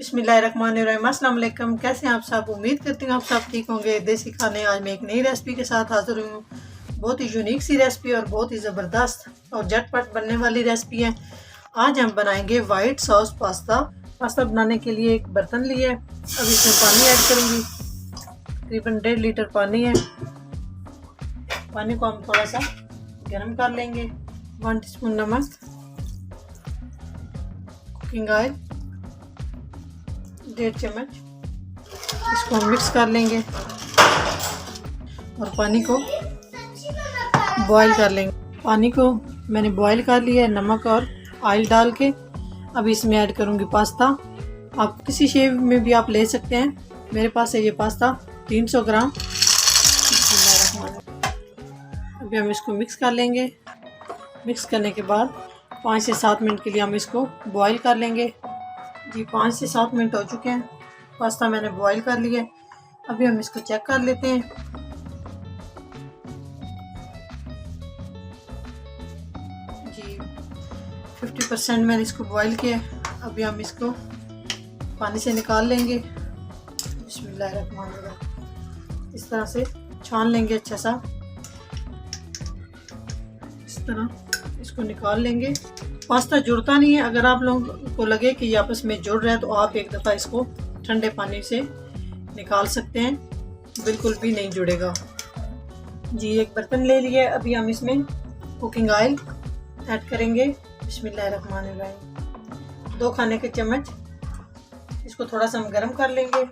बिस्मिल्लाहिर्रहमानिर्रहीम। अस्सलाम वालेकुम। कैसे हैं आप सब? उम्मीद करती हूँ आप सब ठीक होंगे। देसी खाने आज मैं एक नई रेसिपी के साथ हाजिर हुई हूँ। बहुत ही यूनिक सी रेसिपी और बहुत ही ज़बरदस्त और झटपट बनने वाली रेसिपी है। आज हम बनाएंगे वाइट सॉस पास्ता। पास्ता बनाने के लिए एक बर्तन लिया है। अब इसमें पानी ऐड करूँगी। तकरीबन 1.5 लीटर पानी है। पानी को हम थोड़ा सा गर्म कर लेंगे। 1 टीस्पून नमक, कुकिंग ऑयल 1.5 चम्मच, इसको हम मिक्स कर लेंगे और पानी को बॉईल कर लेंगे। पानी को मैंने बॉईल कर लिया है नमक और ऑयल डाल के। अब इसमें ऐड करूँगी पास्ता। आप किसी शेप में भी आप ले सकते हैं। मेरे पास है ये पास्ता 300 ग्राम। अभी हम इसको मिक्स कर लेंगे। मिक्स करने के बाद 5 से 7 मिनट के लिए हम इसको बॉईल कर लेंगे। जी 5 से 7 मिनट हो चुके हैं। पास्ता मैंने बॉईल कर लिया है। अभी हम इसको चेक कर लेते हैं। जी 50% मैंने इसको बॉईल किया है। अभी हम इसको पानी से निकाल लेंगे। बिस्मिल्लाहिर्रहमानिर्रहीम। इस तरह से छान लेंगे अच्छा सा। इस तरह इसको निकाल लेंगे। पास्ता जुड़ता नहीं है। अगर आप लोगों को लगे कि ये आपस में जुड़ रहा है तो आप एक दफ़ा इसको ठंडे पानी से निकाल सकते हैं। बिल्कुल भी नहीं जुड़ेगा। जी एक बर्तन ले लिया। अभी हम इसमें कुकिंग ऑयल ऐड करेंगे। बिस्मिल्लाहिर्रहमानिर्रहीम। 2 खाने के चम्मच। इसको थोड़ा सा हम गर्म कर लेंगे।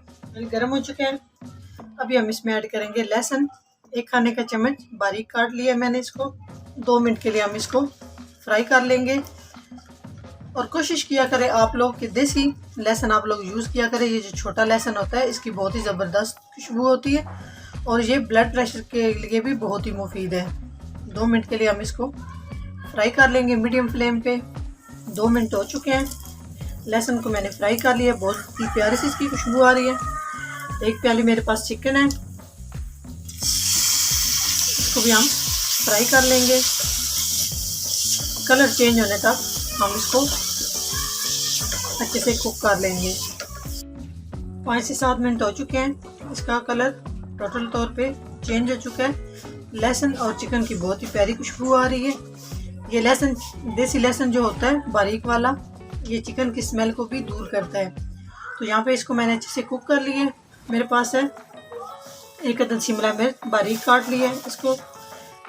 गर्म हो चुके हैं। अभी हम इसमें ऐड करेंगे लहसुन 1 खाने का चम्मच। बारीक काट लिया मैंने इसको। 2 मिनट के लिए हम इसको फ्राई कर लेंगे। और कोशिश किया करें आप लोग कि देसी लहसुन आप लोग यूज़ किया करें। ये जो छोटा लहसुन होता है इसकी बहुत ही ज़बरदस्त खुशबू होती है और ये ब्लड प्रेशर के लिए भी बहुत ही मुफीद है। 2 मिनट के लिए हम इसको फ्राई कर लेंगे मीडियम फ्लेम पे। 2 मिनट हो चुके हैं। लहसुन को मैंने फ्राई कर लिया। बहुत ही प्यारी सी इसकी खुशबू आ रही है। 1 प्याली मेरे पास चिकन है। इसको भी हम फ्राई कर लेंगे। कलर चेंज होने तक हम इसको अच्छे से कुक कर लेंगे। 5 से 7 मिनट हो चुके हैं। इसका कलर टोटल तौर पे चेंज हो चुका है। लहसुन और चिकन की बहुत ही प्यारी खुशबू आ रही है। ये लहसुन देसी लहसुन जो होता है बारीक वाला, ये चिकन की स्मेल को भी दूर करता है। तो यहाँ पे इसको मैंने अच्छे से कुक कर लिया है। मेरे पास है 1 अदद शिमला मिर्च बारीक काट लिया है। इसको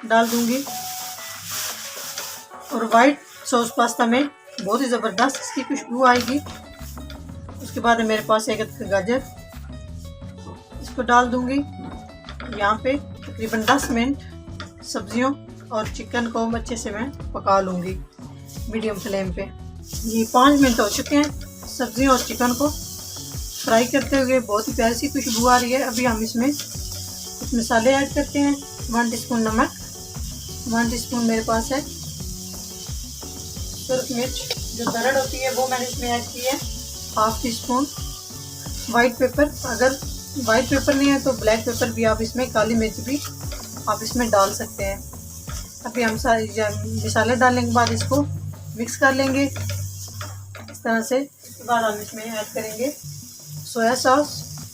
डाल दूंगी। और वाइट सॉस पास्ता में बहुत ही ज़बरदस्त इसकी खुशबू आएगी। उसके बाद मेरे पास 1 अदद गाजर, इसको डाल दूंगी। यहाँ पे तकरीबन 10 मिनट सब्जियों और चिकन को अच्छे से मैं पका लूँगी मीडियम फ्लेम पे। ये 5 मिनट हो चुके हैं सब्जियों और चिकन को फ्राई करते हुए। बहुत ही प्यारी सी खुशबू आ रही है। अभी हम इसमें कुछ मसाले ऐड करते हैं। 1 टीस्पून नमक, 1 टीस्पून मेरे पास है सुरख मिर्च जो दरड़ होती है वो मैंने इसमें ऐड की है। 1/2 टीस्पून वाइट पेपर। अगर वाइट पेपर नहीं है तो ब्लैक पेपर भी आप इसमें, काली मिर्च भी आप इसमें डाल सकते हैं। अभी हम सारे मसाले डालने के बाद इसको मिक्स कर लेंगे इस तरह से। इसके बाद हम इसमें ऐड करेंगे सोया सॉस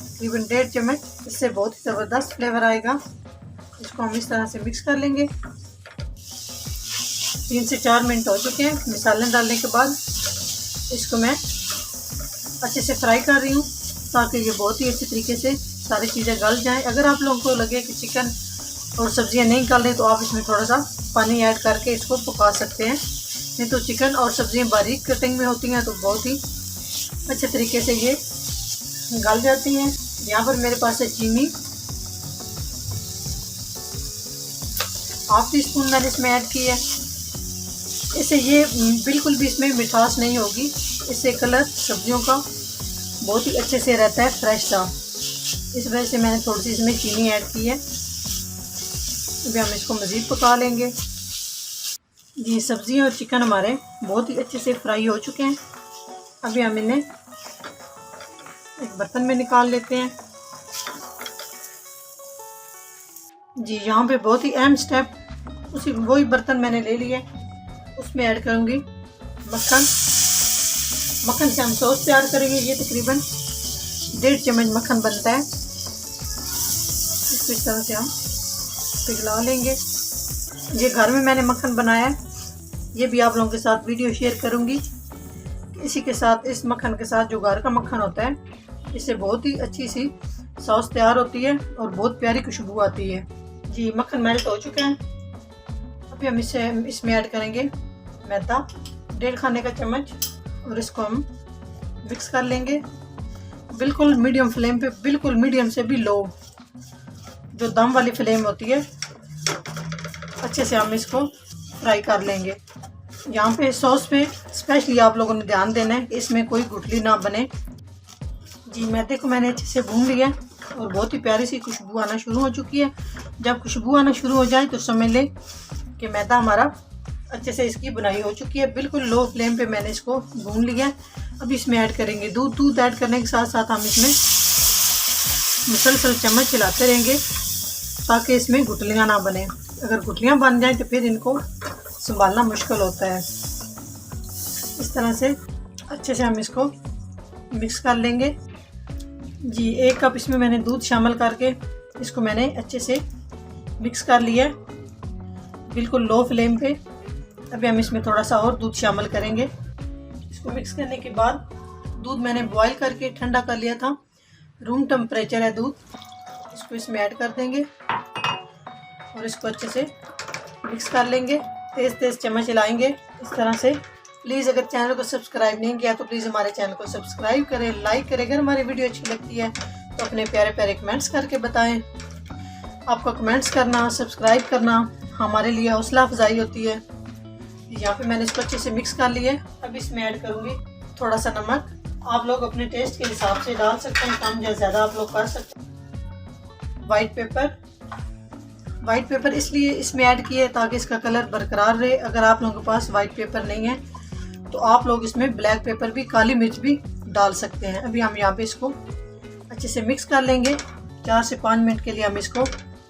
तकरीबन 1.5 चम्मच। इससे बहुत ही ज़बरदस्त फ्लेवर आएगा। इसको हम इस तरह से मिक्स कर लेंगे। 3 से 4 मिनट हो चुके हैं मसाले डालने के बाद। इसको मैं अच्छे से फ्राई कर रही हूँ ताकि ये बहुत ही अच्छे तरीके से सारी चीज़ें गल जाएं। अगर आप लोगों को लगे कि चिकन और सब्जियां नहीं गल रही तो आप इसमें थोड़ा सा पानी ऐड करके इसको पका सकते हैं। नहीं तो चिकन और सब्जियां बारीक कटिंग में होती हैं तो बहुत ही अच्छे तरीके से ये गल जाती हैं। यहाँ पर मेरे पास है चीनी 1/2 टीस्पून मैंने इसमें ऐड की है। इससे ये बिल्कुल भी इसमें मिठास नहीं होगी। इससे कलर सब्जियों का बहुत ही अच्छे से रहता है, फ्रेश सा। इस वजह से मैंने थोड़ी सी इसमें चीनी ऐड की है। अभी हम इसको मज़ीद पका लेंगे। ये सब्जियां और चिकन हमारे बहुत ही अच्छे से फ्राई हो चुके हैं। अभी हम इन्हें एक बर्तन में निकाल लेते हैं। जी यहाँ पे बहुत ही अहम स्टेप, वही बर्तन मैंने ले लिया। उसमें ऐड करूँगी मक्खन। मक्खन से हम सॉस तैयार करेंगे। ये तकरीबन 1.5 चम्मच मक्खन बनता है। इसको इस तरह से हम पिघला लेंगे। ये घर में मैंने मक्खन बनाया है, ये भी आप लोगों के साथ वीडियो शेयर करूंगी। इसी के साथ, इस मक्खन के साथ जो घर का मक्खन होता है, इससे बहुत ही अच्छी सी सॉस तैयार होती है और बहुत प्यारी खुशबू आती है। जी मक्खन मेल्ट हो चुके हैं। अभी हम इसमें ऐड करेंगे मैदा 1.5 खाने का चम्मच और इसको हम मिक्स कर लेंगे बिल्कुल मीडियम फ्लेम पे, बिल्कुल मीडियम से भी लो, जो दम वाली फ्लेम होती है। अच्छे से हम इसको फ्राई कर लेंगे। यहाँ पे सॉस पे स्पेशली आप लोगों ने ध्यान देना है कि इसमें कोई गुठली ना बने। जी मैदे को मैंने अच्छे से भून लिया और बहुत ही प्यारी सी खुशबू आना शुरू हो चुकी है। जब खुशबू आना शुरू हो जाए तो समझ लें कि मैदा हमारा अच्छे से इसकी बुनाई हो चुकी है। बिल्कुल लो फ्लेम पे मैंने इसको भून लिया। अब इसमें ऐड करेंगे दूध। दूध ऐड करने के साथ साथ हम इसमें मुसलसल चम्मच हिलाते रहेंगे ताकि इसमें गुठलियाँ ना बने। अगर गुठलियाँ बन जाएं तो फिर इनको संभालना मुश्किल होता है। इस तरह से अच्छे से हम इसको मिक्स कर लेंगे। जी 1 कप इसमें मैंने दूध शामिल करके इसको मैंने अच्छे से मिक्स कर लिया बिल्कुल लो फ्लेम पे। अभी हम इसमें थोड़ा सा और दूध शामिल करेंगे। इसको मिक्स करने के बाद दूध मैंने बॉईल करके ठंडा कर लिया था, रूम टेम्परेचर है दूध। इसको इसमें ऐड कर देंगे और इसको अच्छे से मिक्स कर लेंगे। तेज़ तेज़ चम्मच हिलाएंगे इस तरह से। प्लीज़ अगर चैनल को सब्सक्राइब नहीं किया तो प्लीज़ हमारे चैनल को सब्सक्राइब करें, लाइक करें। अगर हमारी वीडियो अच्छी लगती है तो अपने प्यारे प्यारे कमेंट्स करके बताएं। आपका कमेंट्स करना, सब्सक्राइब करना हमारे लिए हौसला अफजाई होती है। यहाँ पे मैंने इसको अच्छे से मिक्स कर लिया है। अब इसमें ऐड करूँगी थोड़ा सा नमक। आप लोग अपने टेस्ट के हिसाब से डाल सकते हैं, कम या ज़्यादा आप लोग कर सकते हैं। वाइट पेपर इसलिए इसमें ऐड किया है ताकि इसका कलर बरकरार रहे। अगर आप लोगों के पास वाइट पेपर नहीं है तो आप लोग इसमें ब्लैक पेपर भी, काली मिर्च भी डाल सकते हैं। अभी हम यहाँ पे इसको अच्छे से मिक्स कर लेंगे। 4 से 5 मिनट के लिए हम इसको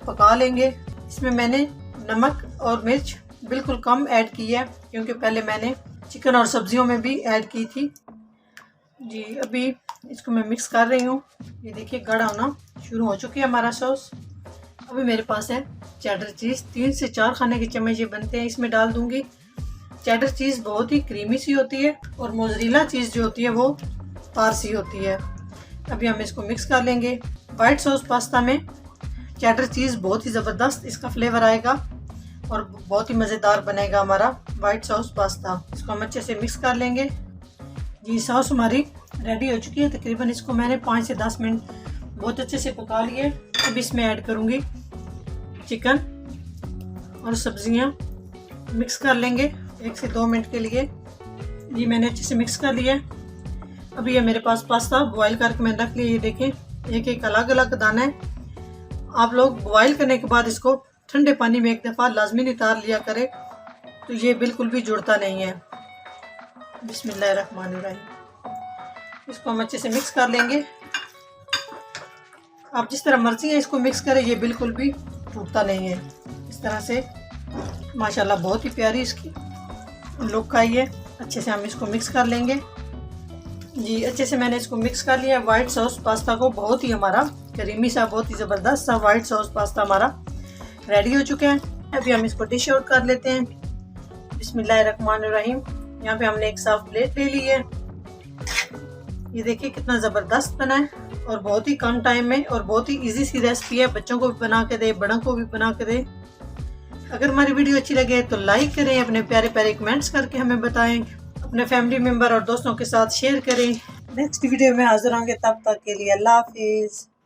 पका लेंगे। इसमें मैंने नमक और मिर्च बिल्कुल कम ऐड की है क्योंकि पहले मैंने चिकन और सब्जियों में भी ऐड की थी। जी अभी इसको मैं मिक्स कर रही हूँ। ये देखिए गाढ़ा होना शुरू हो चुकी है हमारा सॉस। अभी मेरे पास है चेडर चीज़। 3 से 4 खाने के चम्मच ये बनते हैं, इसमें डाल दूंगी। चेडर चीज़ बहुत ही क्रीमी सी होती है और मोज़रेला चीज़ जो होती है वो पारसी होती है। अभी हम इसको मिक्स कर लेंगे। वाइट सॉस पास्ता में चेडर चीज़ बहुत ही ज़बरदस्त इसका फ्लेवर आएगा और बहुत ही मज़ेदार बनेगा हमारा वाइट सॉस पास्ता। इसको हम अच्छे से मिक्स कर लेंगे। जी सॉस हमारी रेडी हो चुकी है। तकरीबन इसको मैंने 5 से 10 मिनट बहुत अच्छे से पका लिए। अब इसमें ऐड करूँगी चिकन और सब्जियां, मिक्स कर लेंगे 1 से 2 मिनट के लिए। ये मैंने अच्छे से मिक्स कर लिया। अभी ये मेरे पास पास्ता बॉईल करके मैंने रख लिया। ये देखें एक एक अलग अलग दाना है। आप लोग बॉईल करने के बाद इसको ठंडे पानी में 1 दफ़ा लाजमी नितार लिया करें तो ये बिल्कुल भी जुड़ता नहीं है। बिस्मिल्लाहिर्रहमानिर्रहीम। इसको हम अच्छे से मिक्स कर लेंगे। आप जिस तरह मर्जी है इसको मिक्स करें, ये बिल्कुल भी टूटता नहीं है। इस तरह से माशाल्लाह बहुत ही प्यारी इसकी लुक आई है। अच्छे से हम इसको मिक्स कर लेंगे। जी अच्छे से मैंने इसको मिक्स कर लिया। वाइट सॉस पास्ता को बहुत ही हमारा क्रीमी सा, बहुत ही ज़बरदस्त सा वाइट सॉस पास्ता हमारा रेडी हो चुका है। अभी हम इसको डिश आउट कर लेते हैं। बिस्मिल्लाहिर्रहमानिर्रहीम। यहाँ पे हमने एक साफ प्लेट ले ली है। ये देखिए कितना ज़बरदस्त बना है और बहुत ही कम टाइम में और बहुत ही इजी सी रेसिपी है। बच्चों को भी बना के दे, बड़ों को भी बना के दे। अगर हमारी वीडियो अच्छी लगे तो लाइक करें, अपने प्यारे प्यारे कमेंट्स करके हमें बताएं, अपने फैमिली मेम्बर और दोस्तों के साथ शेयर करें। नेक्स्ट वीडियो में हाजिर होंगे, तब तक के लिए अल्लाह हाफिज़।